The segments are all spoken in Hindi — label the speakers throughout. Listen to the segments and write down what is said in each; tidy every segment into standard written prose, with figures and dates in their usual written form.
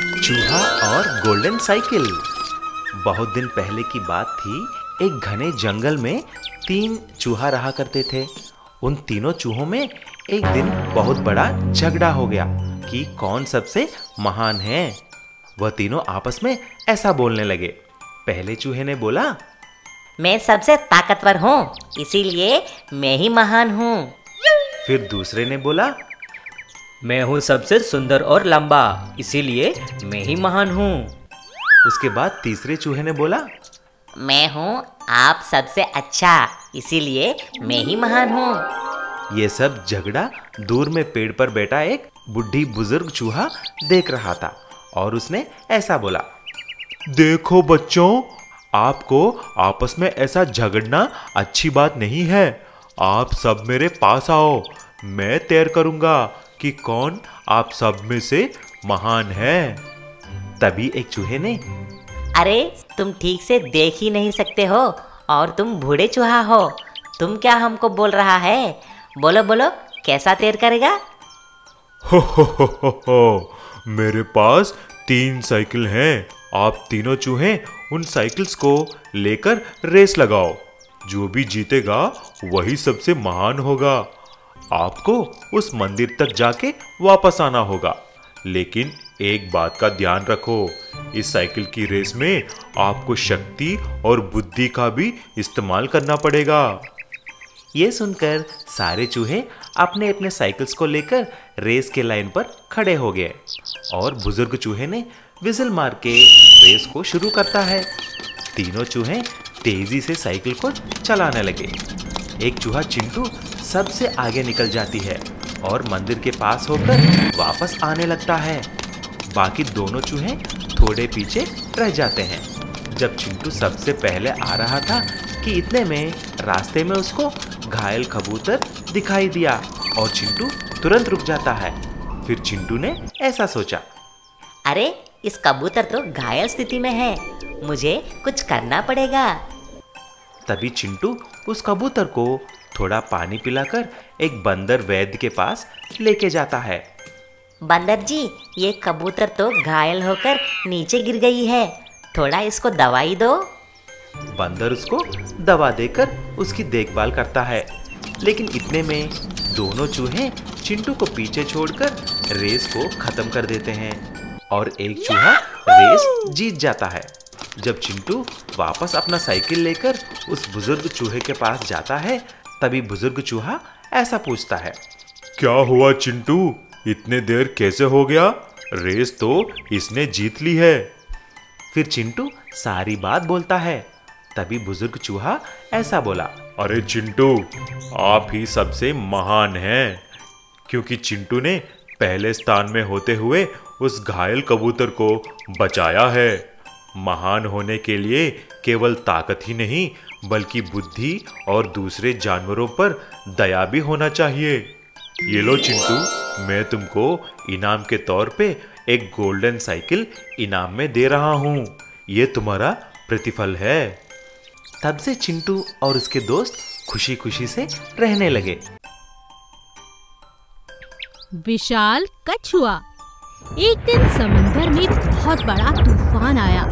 Speaker 1: चूहा और गोल्डन साइकिल। बहुत दिन पहले की बात थी। एक घने जंगल में 3 चूहा रहा करते थे। उन तीनों चूहों में एक दिन बहुत बड़ा झगड़ा हो गया कि कौन सबसे महान है। वह तीनों आपस में ऐसा बोलने लगे। पहले चूहे ने बोला,
Speaker 2: मैं सबसे ताकतवर हूँ, इसीलिए मैं ही महान हूँ।
Speaker 1: फिर दूसरे ने बोला,
Speaker 3: मैं हूँ सबसे सुंदर और लंबा, इसीलिए मैं ही महान हूँ।
Speaker 1: उसके बाद तीसरे चूहे ने बोला,
Speaker 2: मैं हूँ आप सबसे अच्छा, इसीलिए मैं ही महान हूँ।
Speaker 1: ये सब झगड़ा दूर में पेड़ पर बैठा एक बुढ़ी बुजुर्ग चूहा देख रहा था और उसने ऐसा बोला, देखो बच्चों, आपको आपस में ऐसा झगड़ना अच्छी बात नहीं है। आप सब मेरे पास आओ, मैं तय करूंगा कि कौन आप सब में से महान है। तभी एक चूहे ने,
Speaker 2: अरे तुम ठीक से देख ही नहीं सकते हो और तुम बूढ़े चूहा हो, तुम क्या हमको बोल रहा है? बोलो बोलो, कैसा तैर करेगा?
Speaker 1: हो, मेरे पास 3 साइकिल हैं। आप तीनों चूहे उन साइकिल्स को लेकर रेस लगाओ। जो भी जीतेगा वही सबसे महान होगा। आपको उस मंदिर तक जाके वापस आना होगा, लेकिन एक बात का ध्यान रखो, इस साइकिल की रेस में आपको शक्ति और बुद्धि का भी इस्तेमाल करना पड़ेगा। ये सुनकर सारे चूहे अपने अपने साइकिल्स को लेकर रेस के लाइन पर खड़े हो गए और बुजुर्ग चूहे ने विजिल मार के रेस को शुरू करता है। तीनों चूहे तेजी से साइकिल को चलाने लगे। एक चूहा चिंटू सबसे आगे निकल जाती है और मंदिर के पास होकर वापस आने लगता है। बाकी दोनों चूहे थोड़े पीछे रह जाते हैं। जब चिंटू सबसे पहले आ रहा था कि इतने में रास्ते में उसको घायल कबूतर दिखाई दिया और चिंटू तुरंत रुक जाता है। फिर चिंटू ने ऐसा सोचा,
Speaker 2: अरे इस कबूतर तो घायल स्थिति में है, मुझे कुछ करना पड़ेगा।
Speaker 1: तभी चिंटू उस कबूतर को थोड़ा पानी पिलाकर एक बंदर वैद्य के पास लेके जाता है।
Speaker 2: बंदर जी, ये कबूतर तो घायल होकर नीचे गिर गई है, थोड़ा इसको दवाई दो।
Speaker 1: बंदर उसको दवा देकर उसकी देखभाल करता है, लेकिन इतने में दोनों चूहे चिंटू को पीछे छोड़कर रेस को खत्म कर देते हैं और एक चूहा रेस जीत जाता है। जब चिंटू वापस अपना साइकिल लेकर उस बुजुर्ग चूहे के पास जाता है, तभी बुजुर्ग चूहा ऐसा पूछता है, क्या हुआ चिंटू, इतने देर कैसे हो गया? रेस तो इसने जीत ली है। फिर चिंटू सारी बात बोलता है। तभी बुजुर्ग चूहा ऐसा बोला, अरे चिंटू, आप ही सबसे महान हैं, क्योंकि चिंटू ने पहले स्थान में होते हुए उस घायल कबूतर को बचाया है। महान होने के लिए केवल ताकत ही नहीं, बल्कि बुद्धि और दूसरे जानवरों पर दया भी होना चाहिए। ये लो चिंटू, मैं तुमको इनाम के तौर पे एक गोल्डन साइकिल इनाम में दे रहा हूँ। ये तुम्हारा प्रतिफल है। तब से चिंटू और उसके दोस्त खुशी खुशी से रहने लगे।
Speaker 4: विशाल कछुआ। एक दिन समंदर में बहुत बड़ा तूफान आया।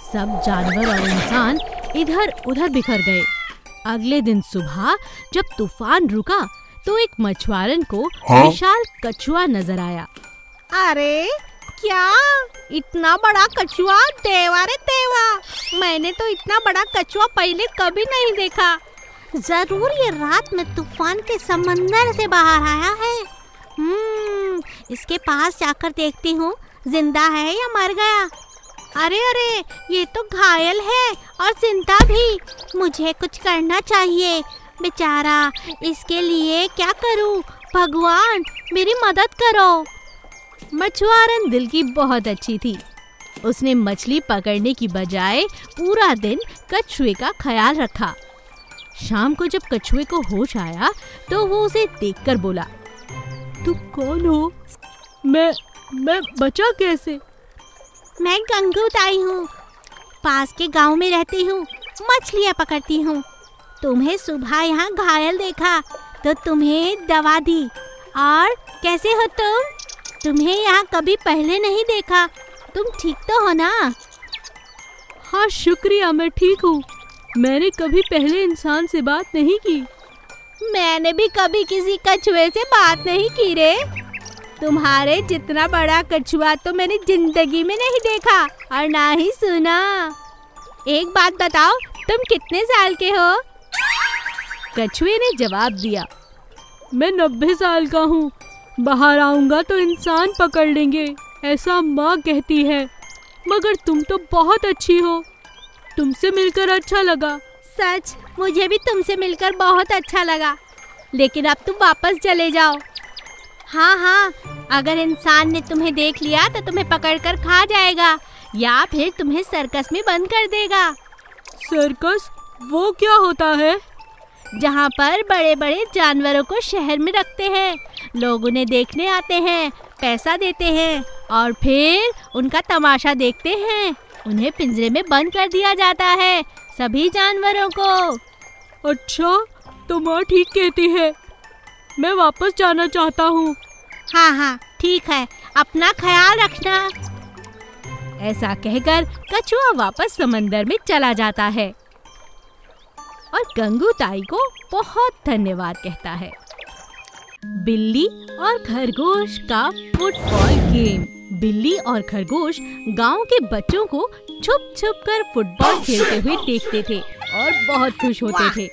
Speaker 4: सब जानवर और इंसान इधर उधर बिखर गए। अगले दिन सुबह जब तूफान रुका तो एक मछुआरन को विशाल कछुआ नजर आया।
Speaker 5: अरे क्या, इतना बड़ा कछुआ? देवा रे देवा, मैंने तो इतना बड़ा कछुआ पहले कभी नहीं देखा। जरूर ये रात में तूफान के समंदर से बाहर आया है। इसके पास जाकर देखती हूँ जिंदा है या मर गया। अरे अरे, ये तो घायल है और जिंदा भी। मुझे कुछ करना चाहिए। बेचारा, इसके लिए क्या करूँ? भगवान मेरी मदद करो।
Speaker 4: मछुआरन दिल की बहुत अच्छी थी। उसने मछली पकड़ने की बजाय पूरा दिन कछुए का ख्याल रखा। शाम को जब कछुए को होश आया तो वो उसे देखकर बोला, तुम कौन हो? मैं बचा कैसे?
Speaker 5: मैं गंगू ताई हूँ, पास के गांव में रहती हूँ, मछलियाँ पकड़ती हूँ। तुम्हें सुबह यहाँ घायल देखा तो तुम्हें दवा दी। और कैसे हो तुम? तुम्हें यहाँ कभी पहले नहीं देखा। तुम ठीक तो हो ना?
Speaker 4: हाँ शुक्रिया, मैं ठीक हूँ। मैंने कभी पहले इंसान से बात नहीं की।
Speaker 5: मैंने भी कभी किसी कछुए से बात नहीं की रे। तुम्हारे जितना बड़ा कछुआ तो मैंने जिंदगी में नहीं देखा और ना ही सुना। एक बात बताओ, तुम कितने साल के हो?
Speaker 4: कछुए ने जवाब दिया, मैं 90 साल का हूँ। बाहर आऊंगा तो इंसान पकड़ लेंगे, ऐसा माँ कहती है। मगर तुम तो बहुत अच्छी हो, तुमसे मिलकर अच्छा लगा।
Speaker 5: सच, मुझे भी तुमसे मिलकर बहुत अच्छा लगा। लेकिन अब तुम वापस चले जाओ। हाँ, अगर इंसान ने तुम्हें देख लिया तो तुम्हें पकड़कर खा जाएगा या फिर तुम्हें सर्कस में बंद कर देगा।
Speaker 4: सर्कस? वो क्या होता है?
Speaker 5: जहाँ पर बड़े बड़े जानवरों को शहर में रखते हैं, लोग उन्हें देखने आते हैं, पैसा देते हैं और फिर उनका तमाशा देखते हैं। उन्हें पिंजरे में बंद कर दिया जाता है, सभी जानवरों को।
Speaker 4: अच्छा, तो माँ ठीक कहती है। मैं वापस जाना चाहता हूँ।
Speaker 5: हाँ, ठीक है, अपना ख्याल रखना।
Speaker 4: ऐसा कहकर कछुआ वापस समंदर में चला जाता है और गंगू ताई को बहुत धन्यवाद कहता है। बिल्ली और खरगोश का फुटबॉल गेम। बिल्ली और खरगोश गांव के बच्चों को छुप छुप कर फुटबॉल खेलते हुए देखते थे और बहुत खुश होते थे।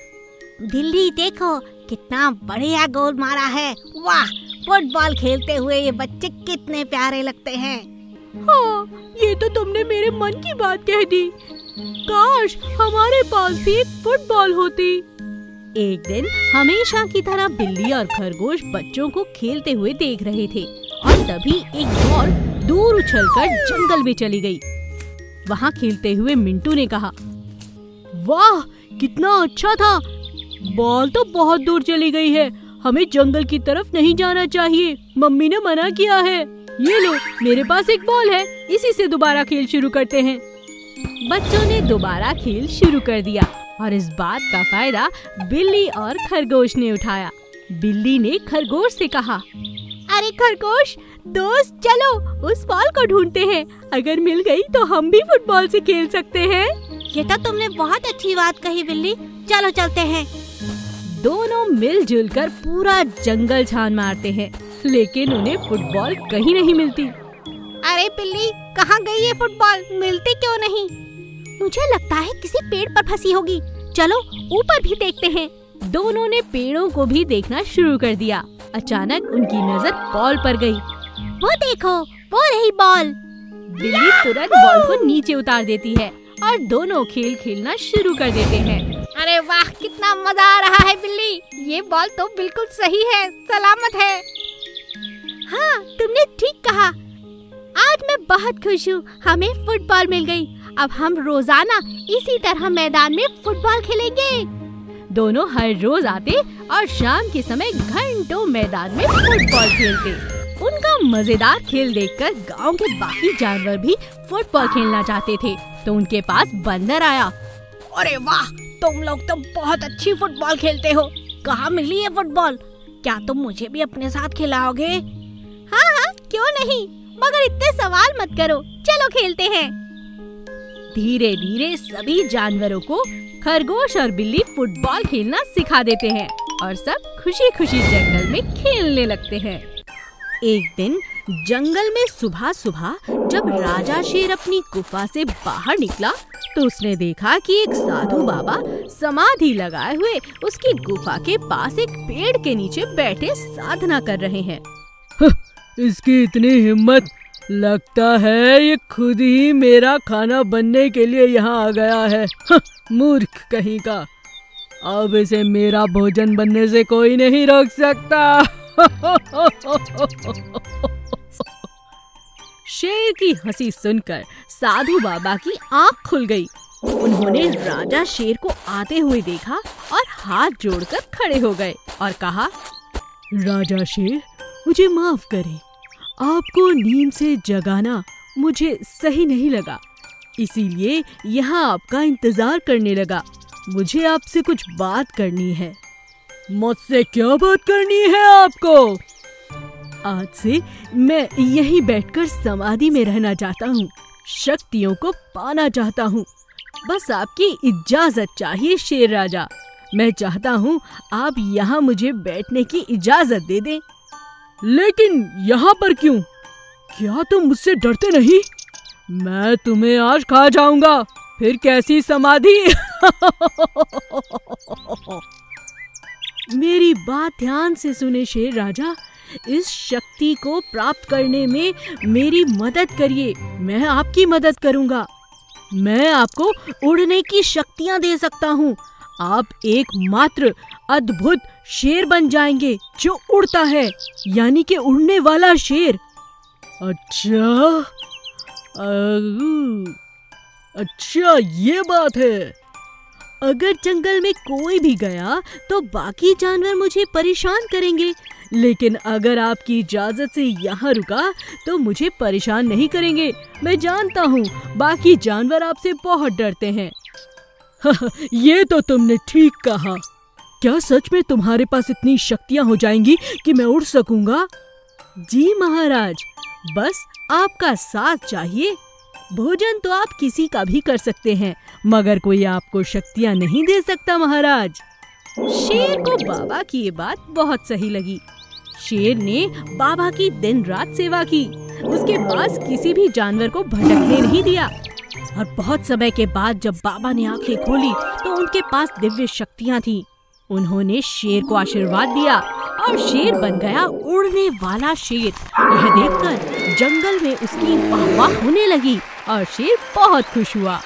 Speaker 5: बिल्ली देखो, कितना बढ़िया गोल मारा है। वाह, फुटबॉल खेलते हुए ये बच्चे कितने प्यारे लगते हैं।
Speaker 4: हाँ, ये तो तुमने मेरे मन की बात कह दी। काश हमारे पास भी एक फुटबॉल होती। एक दिन हमेशा की तरह बिल्ली और खरगोश बच्चों को खेलते हुए देख रहे थे और तभी एक बॉल दूर उछलकर जंगल में चली गई। वहाँ खेलते हुए मिंटू ने कहा, वाह कितना अच्छा था। बॉल तो बहुत दूर चली गई है, हमें जंगल की तरफ नहीं जाना चाहिए, मम्मी ने मना किया है। ये लो, मेरे पास एक बॉल है, इसी से दोबारा खेल शुरू करते हैं। बच्चों ने दोबारा खेल शुरू कर दिया और इस बात का फायदा बिल्ली और खरगोश ने उठाया। बिल्ली ने खरगोश से कहा,
Speaker 5: अरे खरगोश दोस्त, चलो उस बॉल को ढूंढते हैं, अगर मिल गई तो हम भी फुटबॉल से खेल सकते हैं। ये तो तुमने बहुत अच्छी बात कही बिल्ली, चलो चलते हैं।
Speaker 4: दोनों मिलजुल कर पूरा जंगल छान मारते हैं, लेकिन उन्हें फुटबॉल कहीं नहीं मिलती।
Speaker 5: अरे बिल्ली, कहाँ गई ये फुटबॉल, मिलती क्यों नहीं? मुझे लगता है किसी पेड़ पर फंसी होगी, चलो ऊपर भी देखते हैं।
Speaker 4: दोनों ने पेड़ों को भी देखना शुरू कर दिया। अचानक उनकी नजर बॉल पर गई।
Speaker 5: वो देखो, वो रही बॉल।
Speaker 4: बिल्ली तुरंत बॉल को नीचे उतार देती है और दोनों खेल खेलना शुरू कर देते हैं।
Speaker 5: अरे वाह, कितना मजा आ रहा है बिल्ली, ये बॉल तो बिल्कुल सही है, सलामत है। हाँ, तुमने ठीक कहा। आज मैं बहुत खुश हूँ, हमें फुटबॉल मिल गई। अब हम रोजाना इसी तरह मैदान में फुटबॉल खेलेंगे।
Speaker 4: दोनों हर रोज आते और शाम के समय घंटों मैदान में फुटबॉल खेलते। उनका मजेदार खेल देखकर गांव के बाकी जानवर भी फुटबॉल खेलना चाहते थे, तो उनके पास बंदर आया।
Speaker 5: अरे वाह, तुम लोग तो बहुत अच्छी फुटबॉल खेलते हो, कहाँ मिली ये फुटबॉल? क्या तुम मुझे भी अपने साथ खिलाओगे? हाँ, क्यों नहीं, मगर इतने सवाल मत करो, चलो खेलते हैं।
Speaker 4: धीरे धीरे सभी जानवरों को खरगोश और बिल्ली फुटबॉल खेलना सिखा देते हैं और सब खुशी खुशी जंगल में खेलने लगते हैं। एक दिन जंगल में सुबह सुबह जब राजा शेर अपनी गुफा से बाहर निकला तो उसने देखा कि एक साधु बाबा समाधि लगाए हुए उसकी गुफा के पास एक पेड़ के नीचे बैठे साधना कर रहे हैं।
Speaker 6: इसकी इतनी हिम्मत, लगता है ये खुद ही मेरा खाना बनने के लिए यहाँ आ गया है। मूर्ख कहीं का, अब इसे मेरा भोजन बनने से कोई नहीं रोक सकता।
Speaker 4: शेर की हंसी सुनकर साधु बाबा की आंख खुल गई। उन्होंने राजा शेर को आते हुए देखा और हाथ जोड़कर खड़े हो गए और कहा,
Speaker 6: राजा शेर, मुझे माफ करें, आपको नींद से जगाना मुझे सही नहीं लगा, इसीलिए यहाँ आपका इंतजार करने लगा। मुझे आपसे कुछ बात करनी है। मुझसे क्या बात करनी है आपको? आज से मैं यहीं बैठकर समाधि में रहना चाहता हूँ, शक्तियों को पाना चाहता हूँ। बस आपकी इजाजत चाहिए शेर राजा। मैं चाहता हूँ आप यहाँ मुझे बैठने की इजाजत दे दें। लेकिन यहाँ पर क्यों? क्या तुम मुझसे डरते नहीं? मैं तुम्हें आज खा जाऊंगा। फिर कैसी समाधि? मेरी बात ध्यान से सुने शेर राजा। इस शक्ति को प्राप्त करने में मेरी मदद करिए। मैं आपकी मदद करूंगा। मैं आपको उड़ने की शक्तियां दे सकता हूँ। आप एकमात्र अद्भुत शेर बन जाएंगे जो उड़ता है, यानी कि उड़ने वाला शेर। अच्छा ये बात है। अगर जंगल में कोई भी गया तो बाकी जानवर मुझे परेशान करेंगे, लेकिन अगर आपकी इजाजत से यहाँ रुका तो मुझे परेशान नहीं करेंगे। मैं जानता हूँ बाकी जानवर आपसे बहुत डरते हैं। ये तो तुमने ठीक कहा। क्या सच में तुम्हारे पास इतनी शक्तियाँ हो जाएंगी कि मैं उड़ सकूंगा? जी महाराज, बस आपका साथ चाहिए। भोजन तो आप किसी का भी कर सकते हैं, मगर कोई आपको शक्तियाँ नहीं दे सकता महाराज। शेर को बाबा की ये बात बहुत सही लगी। शेर ने बाबा की दिन रात सेवा की। उसके पास किसी भी जानवर को भटकने नहीं दिया। और बहुत समय के बाद जब बाबा ने आंखें खोली तो उनके पास दिव्य शक्तियाँ थीं। उन्होंने शेर को आशीर्वाद दिया और शेर बन गया उड़ने वाला शेर। यह देखकर जंगल में उसकी वाह वाह होने लगी और शेर बहुत खुश हुआ।